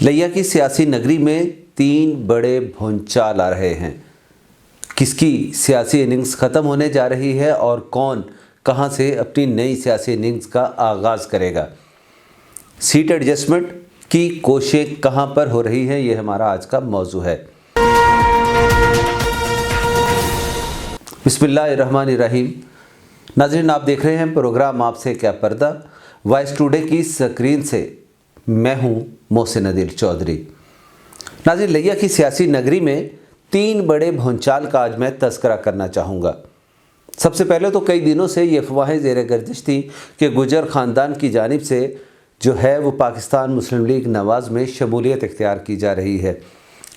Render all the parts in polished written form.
लिया की सियासी नगरी में 3 बड़े भूचाल आ रहे हैं। किसकी सियासी इनिंग्स ख़त्म होने जा रही है और कौन कहां से अपनी नई सियासी इनिंग्स का आगाज़ करेगा। सीट एडजस्टमेंट की कोशिश कहां पर हो रही है, ये हमारा आज का मौजू है। बिस्मिल्लाहिर्रहमानिर्रहीम। नाज़रीन, आप देख रहे हैं प्रोग्राम आपसे क्या पर्दा। वॉइस टुडे की स्क्रीन से मैं हूं मोहसिन अदील चौधरी। नाज़रीन, लिया की सियासी नगरी में 3 बड़े भूचाल का आज मैं तज़किरा करना चाहूँगा। सबसे पहले तो कई दिनों से ये अफवाहें ज़ेर गर्दिश थी कि गुजर ख़ानदान की जानिब से जो है वो पाकिस्तान मुस्लिम लीग नवाज़ में शमूलियत इख्तियार की जा रही है,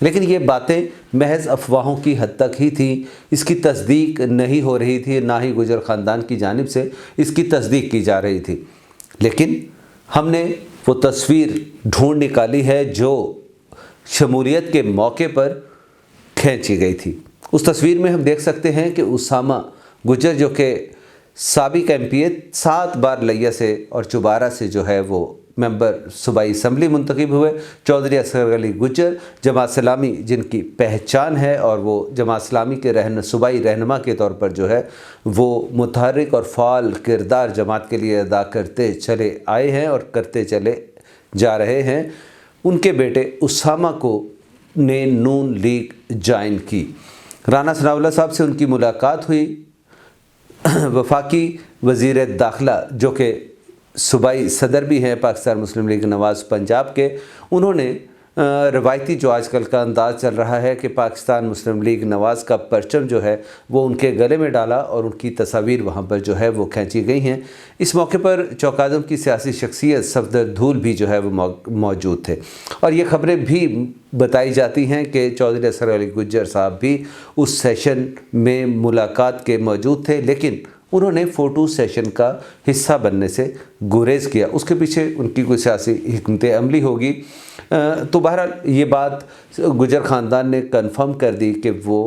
लेकिन ये बातें महज अफवाहों की हद तक ही थी। इसकी तस्दीक नहीं हो रही थी, ना ही गुजर ख़ानदान की जानिब से इसकी तस्दीक की जा रही थी। लेकिन हमने वो तस्वीर ढूंढ निकाली है जो शमूलियत के मौके पर खींची गई थी। उस तस्वीर में हम देख सकते हैं कि उसामा गुजर जो कि साबिक MP 7 बार लिया से और चुबारा से जो है वो मेंबर सूबाई असम्बली मुंतखब हुए। चौधरी असगर अली गुजर जमात इस्लामी जिनकी पहचान है और वो जमात इस्लामी के सूबाई रहनुमा के तौर पर जो है वो मुतहर्रिक और फ़ाल किरदार जमात के लिए अदा करते चले आए हैं और करते चले जा रहे हैं। उनके बेटे उसामा को ने नून लीग ज्वाइन की। राना सनाउल्लाह साहब से उनकी मुलाकात हुई। वफाकी वज़ीर दाखिला जो कि सूबाई सदर भी हैं पाकिस्तान मुस्लिम लीग नवाज़ पंजाब के, उन्होंने रवायती जो आजकल का अंदाज़ चल रहा है कि पाकिस्तान मुस्लिम लीग नवाज़ का परचम जो है वो उनके गले में डाला और उनकी तस्वीर वहाँ पर जो है वो खींची गई हैं। इस मौके पर चौकाज़म की सियासी शख्सियत सफदर धूल भी जो है वो मौजूद थे और ये ख़बरें भी बताई जाती हैं कि चौधरी असगर अली गुजर साहब भी उस सेशन में मुलाकात के मौजूद थे, लेकिन उन्होंने फ़ोटो सेशन का हिस्सा बनने से गुरेज़ किया। उसके पीछे उनकी कोई सियासी हिकमत अमली होगी। तो बहरहाल ये बात गुजर ख़ानदान ने कन्फर्म कर दी कि वो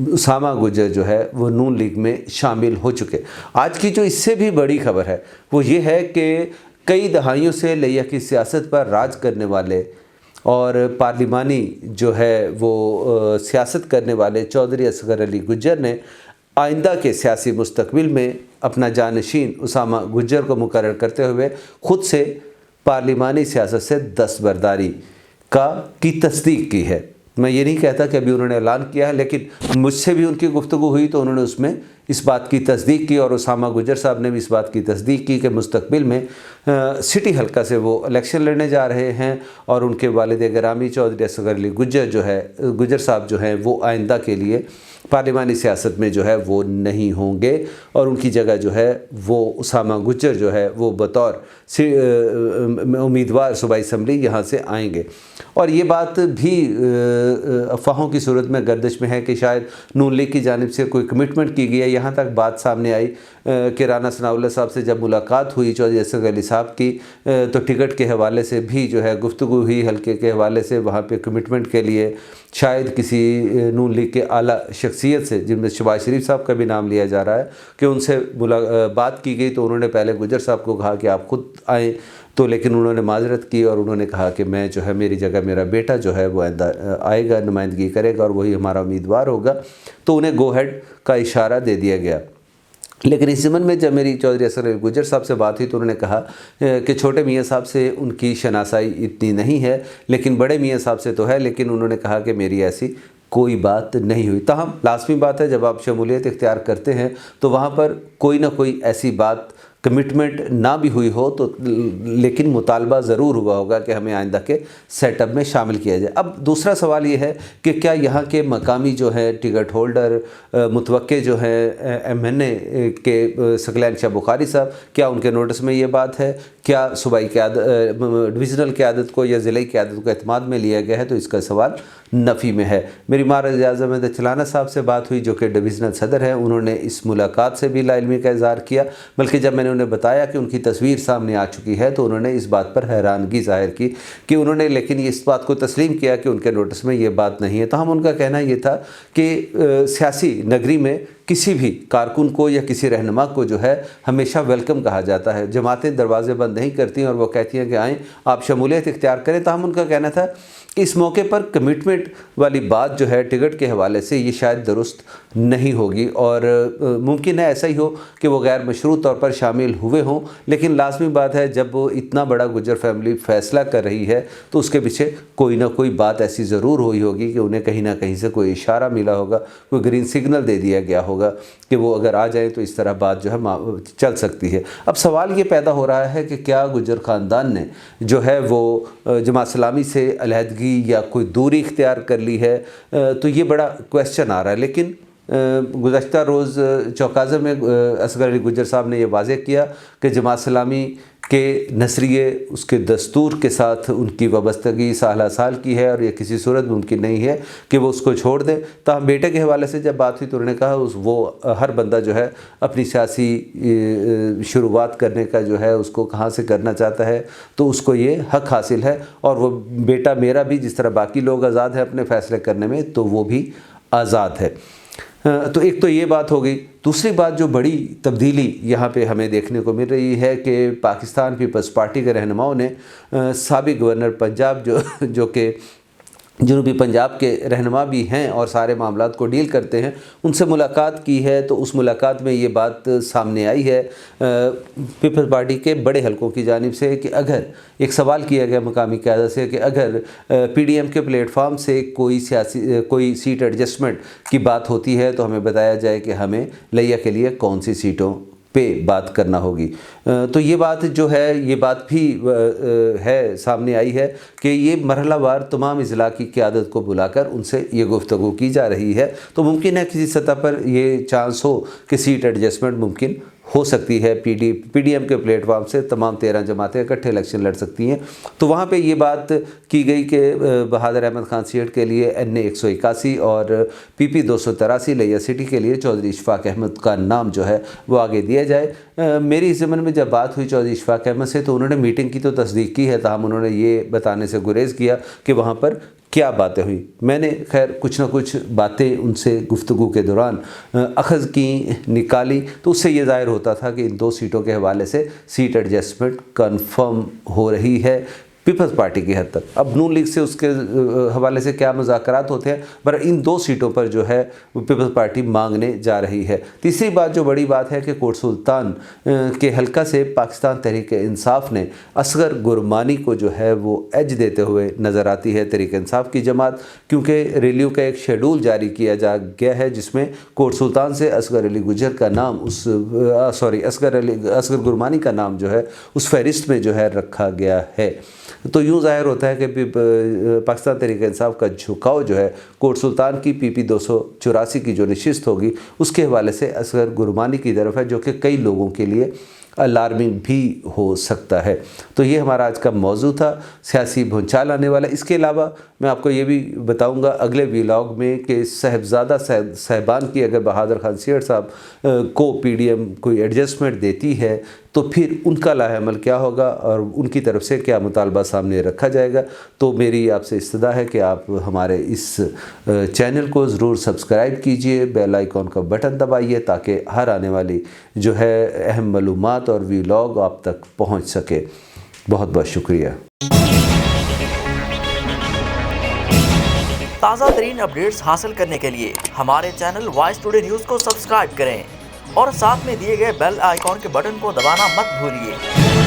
उसामा गुजर जो है वो नून लीग में शामिल हो चुके। आज की जो इससे भी बड़ी खबर है वो ये है कि कई दहाइयों से लिया की सियासत पर राज करने वाले और पार्लिमानी जो है वो सियासत करने वाले चौधरी असगर अली गुजर ने आइंदा के सियासी मुस्तकबिल में अपना जानशीन उसामा गुजर को मुकर्रर करते हुए ख़ुद से पार्लिमानी सियासत से दस्तबरदारी की तस्दीक की है। मैं ये नहीं कहता कि अभी उन्होंने ऐलान किया है, लेकिन मुझसे भी उनकी गुफ्तगू हुई तो उन्होंने उसमें इस बात की तस्दीक की और उसामा गुजर साहब ने भी इस बात की तस्दीक की कि मुस्तकबिल में सिटी हल्का से वो इलेक्शन लड़ने जा रहे हैं और उनके वालिद गिरामी चौधरी असगर अली गुजर जो है गुजर साहब जो हैं वो आइंदा के लिए पार्लिमानी सियासत में जो है वो नहीं होंगे और उनकी जगह जो है वो उसामा गुजर जो है वो बतौर उम्मीदवार सूबाई असम्बली यहाँ से आएंगे। और ये बात भी अफवाहों की सूरत में गर्दिश में है कि शायद नून लीग की जानिब से कोई कमिटमेंट की गई है। यहाँ तक बात सामने आई कि राना सनाउल्लाह साहब से जब मुलाकात हुई चौधरी असगर अली साहब की तो टिकट के हवाले से भी जो है गुफ्तगू हुई, हल्के के हवाले से वहाँ पे कमिटमेंट के लिए शायद किसी नून लीग के आला शख्सियत से, जिनमें शहबाज शरीफ साहब का भी नाम लिया जा रहा है, कि उनसे बात की गई। तो उन्होंने पहले गुजर साहब को कहा कि आप खुद आएँ, तो लेकिन उन्होंने माजरत की और उन्होंने कहा कि मैं जो है मेरी जगह मेरा बेटा जो है वो आएगा, नुमाइंदगी करेगा और वही हमारा उम्मीदवार होगा। तो उन्हें गो हेड का इशारा दे दिया गया। लेकिन इस ज़मन में जब मेरी चौधरी असगर अली गुजर साहब से बात हुई तो उन्होंने कहा कि छोटे मियाँ साहब से उनकी शनासाई इतनी नहीं है, लेकिन बड़े मियाँ साहब से तो है, लेकिन उन्होंने कहा कि मेरी ऐसी कोई बात नहीं हुई। ताहम लाजमी बात है, जब आप शमूलियत इख्तियार करते हैं तो वहाँ पर कोई ना कोई ऐसी बात कमिटमेंट ना भी हुई हो तो लेकिन मुतालबा ज़रूर हुआ होगा कि हमें आइंदा के सेटअप में शामिल किया जाए। अब दूसरा सवाल ये है कि क्या यहाँ के मकामी जो है टिकट होल्डर मुतवक्के जो हैं MNA के सकलैन शाह बुखारी साहब, क्या उनके नोटिस में ये बात है? क्या सूबाई डिवीज़नल क़यादत को या ज़िले क़यादत को एतमाद में लिया गया है? तो इसका सवाल नफ़ी में है। मेरी मारज़ आज़म चलाना साहब से बात हुई जो कि डिवीज़नल सदर हैं, उन्होंने इस मुलाकात से भी लाइलमी का इज़हार किया, बल्कि जब मैंने उन्हें बताया कि उनकी तस्वीर सामने आ चुकी है तो उन्होंने इस बात पर हैरानगी ज़ाहिर की कि उन्होंने लेकिन इस बात को तस्लीम किया कि उनके नोटिस में ये बात नहीं है। तो हम उनका कहना ये था कि सियासी नगरी में किसी भी कारकुन को या किसी रहनुमा को जो है हमेशा वेलकम कहा जाता है। जमातें दरवाजे बंद नहीं करती हैं और वो कहती हैं कि आएँ आप शमूलियत इख्तियार करें। ताहम उनका कहना था कि इस मौके पर कमिटमेंट वाली बात जो है टिकट के हवाले से ये शायद दुरुस्त नहीं होगी और मुमकिन है ऐसा ही हो कि वो गैर मशरू तौर पर शामिल हुए हों, लेकिन लाजमी बात है जब वो इतना बड़ा गुज्जर फैमिली फ़ैसला कर रही है तो उसके पीछे कोई ना कोई बात ऐसी ज़रूर हुई होगी कि उन्हें कहीं ना कहीं से कोई इशारा मिला होगा, कोई ग्रीन सिग्नल दे दिया गया होगा कि वो अगर आ जाए तो इस तरह बात जो है चल सकती है। अब सवाल ये पैदा हो रहा है कि क्या गुज्जर ख़ानदान ने जो है वो जमात इस्लामी से अलहदगी या कोई दूरी इख्तियार कर ली है, तो ये बड़ा क्वेश्चन आ रहा है। लेकिन गुज़श्ता रोज़ चौकाज़ा में असगर अली गुज्जर साहब ने यह वाज़ेह किया कि जमात इस्लामी के नसरिए उसके दस्तूर के साथ उनकी वाबस्तगी साल साल की है और ये किसी सूरत मुमकिन नहीं है कि वो उसको छोड़ दें। ताहम बेटे के हवाले से जब बात हुई तो उन्होंने कहा वो हर बंदा जो है अपनी सियासी शुरुआत करने का जो है उसको कहाँ से करना चाहता है तो उसको ये हक़ हासिल है, और वो बेटा मेरा भी जिस तरह बाकी लोग आज़ाद हैं अपने फ़ैसले करने में तो वो भी आज़ाद है। तो एक तो ये बात हो गई। दूसरी बात जो बड़ी तब्दीली यहाँ पे हमें देखने को मिल रही है कि पाकिस्तान पीपल्स पार्टी के रहनुमाओं ने साबिक़ गवर्नर पंजाब जो कि जनूबी पंजाब के रहनुमा भी हैं और सारे मामलात को डील करते हैं, उनसे मुलाकात की है। तो उस मुलाकात में ये बात सामने आई है पीपल्स पार्टी के बड़े हलकों की जानिब से कि अगर एक सवाल किया गया मकामी क़यादत से कि अगर PDM के प्लेटफार्म से कोई सीट एडजस्टमेंट की बात होती है तो हमें बताया जाए कि हमें लिया के लिए कौन सी सीटों पे बात करना होगी। तो ये बात जो है ये बात भी है सामने आई है कि ये मरहलावार तमाम अज़ला की क़यादत को बुलाकर उनसे ये गुफ्तगू की जा रही है। तो मुमकिन है किसी सतह पर ये चांस हो कि सीट एडजस्टमेंट मुमकिन हो सकती है। PDM के प्लेटफार्म से तमाम 13 जमातें इकट्ठे इलेक्शन लड़ सकती हैं। तो वहाँ पे ये बात की गई कि बहादुर अहमद खान सीट के लिए NA 181 और PP 283 लिया सिटी के लिए चौधरी इशफाक अहमद का नाम जो है वो आगे दिया जाए। मेरी इस ज़मन में जब बात हुई चौधरी इशफाक अहमद से तो उन्होंने मीटिंग की तो तस्दीक की है, ताहम उन्होंने ये बताने से गुरेज़ किया कि वहाँ पर क्या बातें हुई। मैंने खैर कुछ ना कुछ बातें उनसे गुफ्तगू के दौरान अखज़ की निकाली तो उससे ये ज़ाहिर होता था कि इन 2 सीटों के हवाले से सीट एडजस्टमेंट कन्फर्म हो रही है पीपल्स पार्टी की हद तक। अब नून लीग से उसके हवाले से क्या मुज़ाकरात होते हैं, पर इन 2 सीटों पर जो है पीपल्स पार्टी मांगने जा रही है। तीसरी बात जो बड़ी बात है कि कोट सुल्तान के हल्का से पाकिस्तान तहरीक इंसाफ ने असगर गुरमानी को जो है वो एज देते हुए नज़र आती है तहरीक इंसाफ की जमात, क्योंकि रैलियों का एक शेड्यूल जारी किया जा गया है जिसमें कोट सुल्तान से असगर अली गुज्जर का नाम असगर गुरमानी का नाम जो है उस फहरिस्त में जो है रखा गया है। तो यूँ ज़ाहिर होता है कि पाकिस्तान तहरीक इंसाफ का झुकाव जो है कोट सुल्तान की PP 284 की जो नशिस्त होगी उसके हवाले से असगर गुरमानी की तरफ है, जो कि कई लोगों के लिए अलार्मिंग भी हो सकता है। तो ये हमारा आज का मौजू था, सियासी भूचाल आने वाला। इसके अलावा मैं आपको ये भी बताऊंगा अगले व्लॉग में कि साहबजादा साहबान की अगर बहादुर खान सीट साहब को PDM कोई एडजस्टमेंट देती है तो फिर उनका लाहेअमल क्या होगा और उनकी तरफ से क्या मुतालबा सामने रखा जाएगा। तो मेरी आपसे इस्तदा है कि आप हमारे इस चैनल को ज़रूर सब्सक्राइब कीजिए, बेल आइकॉन का बटन दबाइए ताकि हर आने वाली जो है अहम मालूमात और व्लॉग आप तक पहुंच सके। बहुत बहुत शुक्रिया। ताज़ा तरीन अपडेट्स हासिल करने के लिए हमारे चैनल वॉइस टुडे न्यूज़ को सब्सक्राइब करें और साथ में दिए गए बेल आइकॉन के बटन को दबाना मत भूलिए।